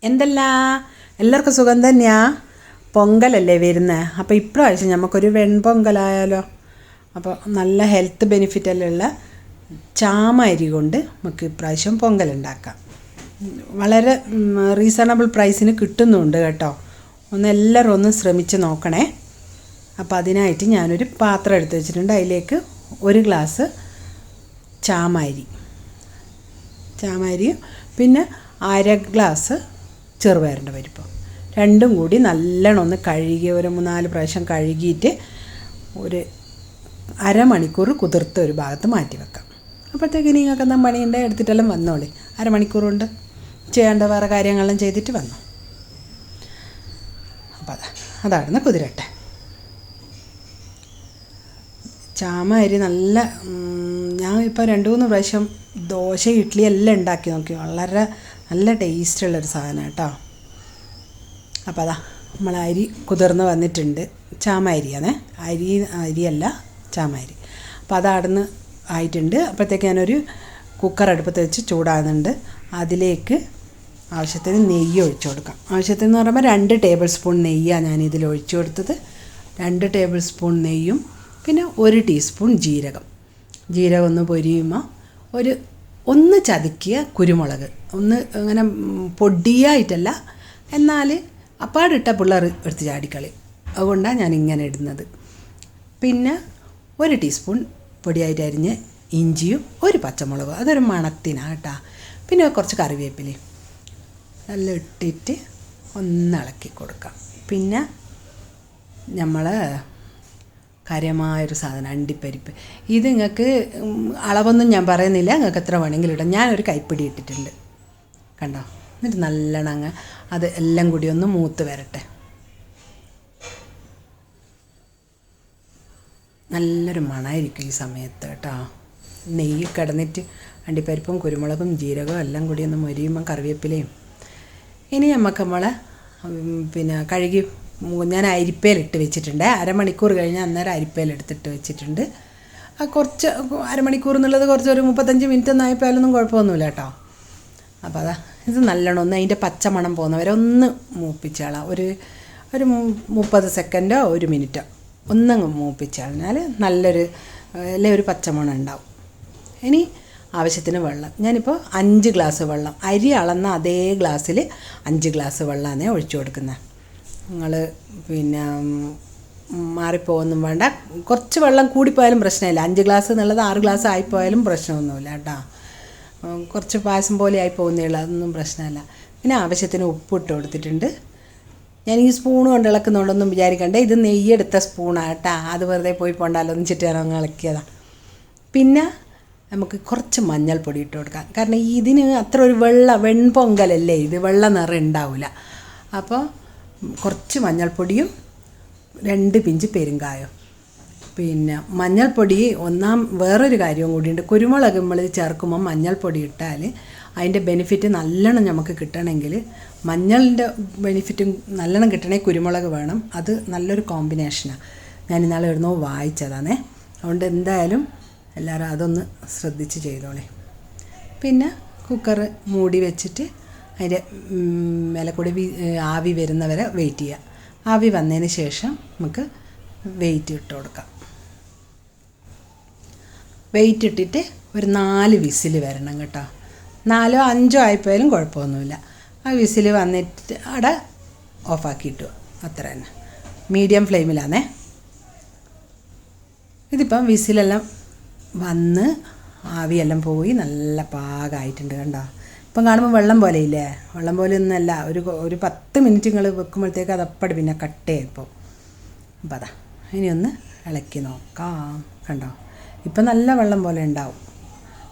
എന്തല്ല എല്ലാവർക്കും സുഖം തന്നെയാ. പൊങ്കലല്ലേ വരുന്നത്. അപ്പോൾ ഇപ്രാവശ്യം നമുക്കൊരു വെൺപൊങ്കലായാലോ. അപ്പോൾ നല്ല ഹെൽത്ത് ബെനിഫിറ്റല്ലുള്ള ചാമ അരി കൊണ്ട് നമുക്ക് ഇപ്രാവശ്യം പൊങ്കലുണ്ടാക്കാം. വളരെ റീസണബിൾ പ്രൈസിന് കിട്ടുന്നുണ്ട് കേട്ടോ. എല്ലാവരും ഒന്ന് ശ്രമിച്ച് നോക്കണേ. അപ്പോൾ അതിനായിട്ട് ഞാനൊരു പാത്രം എടുത്ത് വെച്ചിട്ടുണ്ട്. അതിലേക്ക് 1 ഗ്ലാസ് ചാമ അരിയും പിന്നെ 1/2 ഗ്ലാസ് ചെറുപയറിൻ്റെ പരിപ്പും രണ്ടും കൂടി നല്ലോണം ഒന്ന് കഴുകി ഒരു 3-4 പ്രാവശ്യം കഴുകിയിട്ട് ഒരു അരമണിക്കൂർ കുതിർത്ത് ഒരു ഭാഗത്ത് മാറ്റി വെക്കാം. അപ്പോഴത്തേക്ക് നിങ്ങൾക്ക് എന്താ പണിയുണ്ട് എടുത്തിട്ടെല്ലാം വന്നോളി. അരമണിക്കൂർ കൊണ്ട് ചെയ്യേണ്ട വേറെ കാര്യങ്ങളെല്ലാം ചെയ്തിട്ട് വന്നു. അപ്പോൾ അതായിരുന്നു കുതിരട്ടെ. ചാമ അരി നല്ല ഞാൻ ഇപ്പോൾ 2-3 പ്രാവശ്യം ദോശ ഇഡ്ഡലി എല്ലാം ഉണ്ടാക്കി നോക്കി. വളരെ നല്ല ടേസ്റ്റുള്ളൊരു സാധനം കേട്ടോ. അപ്പോൾ അതാ നമ്മൾ അരി കുതിർന്ന് വന്നിട്ടുണ്ട്. ചാമ അരിയാണേ, അരിയല്ല ചാമ അരി. അപ്പോൾ അതവിടുന്ന് ആയിട്ടുണ്ട്. അപ്പോഴത്തേക്ക് ഞാനൊരു കുക്കർ അടുപ്പത്ത് വെച്ച് ചൂടാകുന്നുണ്ട്. അതിലേക്ക് ആവശ്യത്തിന് നെയ്യ് ഒഴിച്ചു കൊടുക്കാം. ആവശ്യത്തിന് എന്ന് പറയുമ്പോൾ 2 ടേബിൾ സ്പൂൺ നെയ്യാണ് ഞാനിതിൽ ഒഴിച്ചു കൊടുത്തത്. 2 ടേബിൾ സ്പൂൺ നെയ്യും പിന്നെ 1 ടീസ്പൂൺ ജീരകം ഒന്ന് പൊരിയുമ്പോൾ ഒന്ന് ചതുക്കിയ കുരുമുളക്, ഒന്ന് അങ്ങനെ പൊടിയായിട്ടല്ല, എന്നാൽ അപ്പാടിട്ട പിള്ളേർ എടുത്ത് ചാടിക്കളി. അതുകൊണ്ടാണ് ഞാനിങ്ങനെ ഇടുന്നത്. പിന്നെ 1 ടീസ്പൂൺ പൊടിയായിട്ട് അരിഞ്ഞ് ഇഞ്ചിയും 1 പച്ചമുളകും, അതൊരു മണത്തിനാണ് കേട്ടോ. പിന്നെ കുറച്ച് കറിവേപ്പിലയും നല്ല ഇട്ടിട്ട് ഒന്ന് ഇളക്കി കൊടുക്കാം. പിന്നെ നമ്മൾ കാര്യമായൊരു സാധനം അണ്ടിപ്പരിപ്പ്. ഇത് നിങ്ങൾക്ക് അളവൊന്നും ഞാൻ പറയുന്നില്ല, നിങ്ങൾക്ക് എത്ര വേണമെങ്കിലും ഇടാം. ഞാനൊരു കൈപ്പിടി ഇട്ടിട്ടുണ്ട് കണ്ടോ. എന്നിട്ട് നല്ലോണം അങ്ങ് അത് എല്ലാം കൂടി ഒന്ന് മൂത്ത് വരട്ടെ. നല്ലൊരു മണമായിരിക്കും ഈ സമയത്ത് കേട്ടോ. നെയ്യ് കിടന്നിട്ട് അണ്ടിപ്പരിപ്പും കുരുമുളകും ജീരകവും എല്ലാം കൂടി ഒന്ന് മൊരിയുമ്പം കറിവേപ്പിലയും. ഇനി നമുക്ക് പിന്നെ കഴുകി ഞാൻ അരിപ്പയിലിട്ട് വെച്ചിട്ടുണ്ട്. അരമണിക്കൂർ കഴിഞ്ഞ് അന്നേരം അരിപ്പയിലെടുത്തിട്ട് വെച്ചിട്ടുണ്ട്. കുറച്ച് അരമണിക്കൂർ എന്നുള്ളത് കുറച്ച് ഒരു 35 മിനിറ്റ് ഒന്നും ആയപ്പോഴൊന്നും കുഴപ്പമൊന്നുമില്ല കേട്ടോ. അപ്പോൾ അതാ ഇത് നല്ലോണം ഒന്ന് അതിൻ്റെ പച്ചമണം പോകുന്നവരെ ഒന്ന് മൂപ്പിച്ചാളാം. ഒരു 30 സെക്കൻഡോ 1 മിനിറ്റോ ഒന്നങ്ങ് മൂപ്പിച്ചാൽ നല്ലൊരു അല്ലേ ഒരു പച്ചമണം ഉണ്ടാവും. ഇനി ആവശ്യത്തിന് വെള്ളം. ഞാനിപ്പോൾ 5 ഗ്ലാസ് വെള്ളം, അരി അളന്ന അതേ ഗ്ലാസ്സിൽ 5 ഗ്ലാസ് വെള്ളമാണ് ഒഴിച്ചു കൊടുക്കുന്നത്. നിങ്ങൾ പിന്നെ മാറിപ്പോകൊന്നും വേണ്ട. കുറച്ച് വെള്ളം കൂടിപ്പോയാലും പ്രശ്നമില്ല. 5 ഗ്ലാസ് എന്നുള്ളത് 6 ഗ്ലാസ് ആയിപ്പോയാലും പ്രശ്നമൊന്നുമില്ല കേട്ടോ. കുറച്ച് പായസം പോലെ ആയി പോകുന്നേയുള്ളൂ, അതൊന്നും പ്രശ്നമല്ല. പിന്നെ ആവശ്യത്തിന് ഉപ്പിട്ട് കൊടുത്തിട്ടുണ്ട്. ഞാൻ ഈ സ്പൂൺ കൊണ്ട് ഇളക്കുന്നുണ്ടൊന്നും വിചാരിക്കണ്ടേ, ഇത് നെയ്യെടുത്ത സ്പൂണാണ് കേട്ടോ. അത് വെറുതെ പോയി പോണ്ടാലോ എന്ന് വെച്ചിട്ട് ഞാൻ അങ്ങ് ഇളക്കിയതാണ്. പിന്നെ നമുക്ക് കുറച്ച് മഞ്ഞൾപ്പൊടി ഇട്ട് കൊടുക്കാം. കാരണം ഇതിന് അത്ര ഒരു വെൺപൊങ്കലല്ലേ, ഇത് വെള്ള നിറം ഉണ്ടാവില്ല. അപ്പോൾ കുറച്ച് മഞ്ഞൾപ്പൊടിയും 2 പിഞ്ച് പെരുങ്കായം. പിന്നെ മഞ്ഞൾപ്പൊടി വേറൊരു കാര്യവും കൂടിയുണ്ട്. കുരുമുളക് നമ്മൾ ചേർക്കുമ്പോൾ മഞ്ഞൾപ്പൊടി ഇട്ടാൽ അതിൻ്റെ ബെനിഫിറ്റ് നല്ലോണം നമുക്ക് കിട്ടണമെങ്കിൽ, മഞ്ഞളിൻ്റെ ബെനിഫിറ്റും നല്ലോണം കിട്ടണമെങ്കിൽ കുരുമുളക് വേണം. അത് നല്ലൊരു കോമ്പിനേഷനാണ്. ഞാൻ ഇന്നാളെ എവിടുന്നോ വായിച്ചതാണേ. അതുകൊണ്ട് എന്തായാലും എല്ലാവരും അതൊന്ന് ശ്രദ്ധിച്ച് ചെയ്തോളേ. പിന്നെ കുക്കർ മൂടി വെച്ചിട്ട് അതിൻ്റെ മേലെ കൂടി ആവി വരുന്നവരെ വെയിറ്റ് ചെയ്യുക. ആവി വന്നതിന് ശേഷം നമുക്ക് വെയിറ്റ് ഇട്ട് കൊടുക്കാം. വെയിറ്റ് ഇട്ടിട്ട് ഒരു 4 വിസിൽ വരണം കേട്ടോ. 4 or 5 ആയിപ്പോയാലും കുഴപ്പമൊന്നുമില്ല. ആ വിസിൽ വന്നിട്ട് അവിടെ ഓഫാക്കിയിട്ടു. അത്ര തന്നെ, മീഡിയം ഫ്ലെയിമിലാണേ. ഇതിപ്പം വിസിലെല്ലാം വന്ന് ആവിയെല്ലാം പോയി നല്ല പാകമായിട്ടുണ്ട് കണ്ടോ. ഇപ്പം കാണുമ്പോൾ വെള്ളം പോലെ ഇല്ലേ, വെള്ളം പോലെ ഒന്നുമല്ല. ഒരു 10 മിനിറ്റ് നിങ്ങൾ വെക്കുമ്പോഴത്തേക്ക് അതപ്പടി പിന്നെ കട്ടയായിപ്പോൾ. അപ്പം അതാ ഇനി ഒന്ന് ഇളക്കി നോക്കാം. കണ്ടോ, ഇപ്പം നല്ല വെള്ളം പോലെ ഉണ്ടാവും.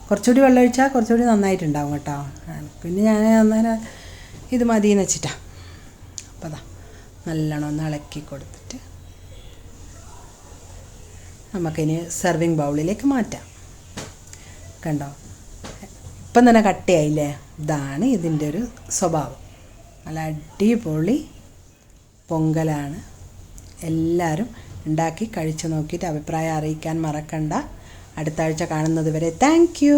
കുറച്ചുകൂടി വെള്ളം ഒഴിച്ചാൽ കുറച്ചുകൂടി നന്നായിട്ടുണ്ടാവും കേട്ടോ. പിന്നെ ഞാൻ അന്നേരം ഇത് മതിയെന്ന് വെച്ചിട്ടാണ്. അപ്പം അതാ നല്ലോണം ഒന്ന് ഇളക്കി കൊടുത്തിട്ട് നമുക്കിനി സെർവിങ് ബൗളിലേക്ക് മാറ്റാം. കണ്ടോ, ഇപ്പം തന്നെ കട്ടയായില്ലേ. ഇതാണ് ഇതിൻ്റെ ഒരു സ്വഭാവം. നല്ല അടിപൊളി പൊങ്കലാണ്. എല്ലാവരും ഉണ്ടാക്കി കഴിച്ചു നോക്കിയിട്ട് അഭിപ്രായം അറിയിക്കാൻ മറക്കണ്ട. അടുത്ത ആഴ്ച കാണുന്നത് വരെ താങ്ക് യു.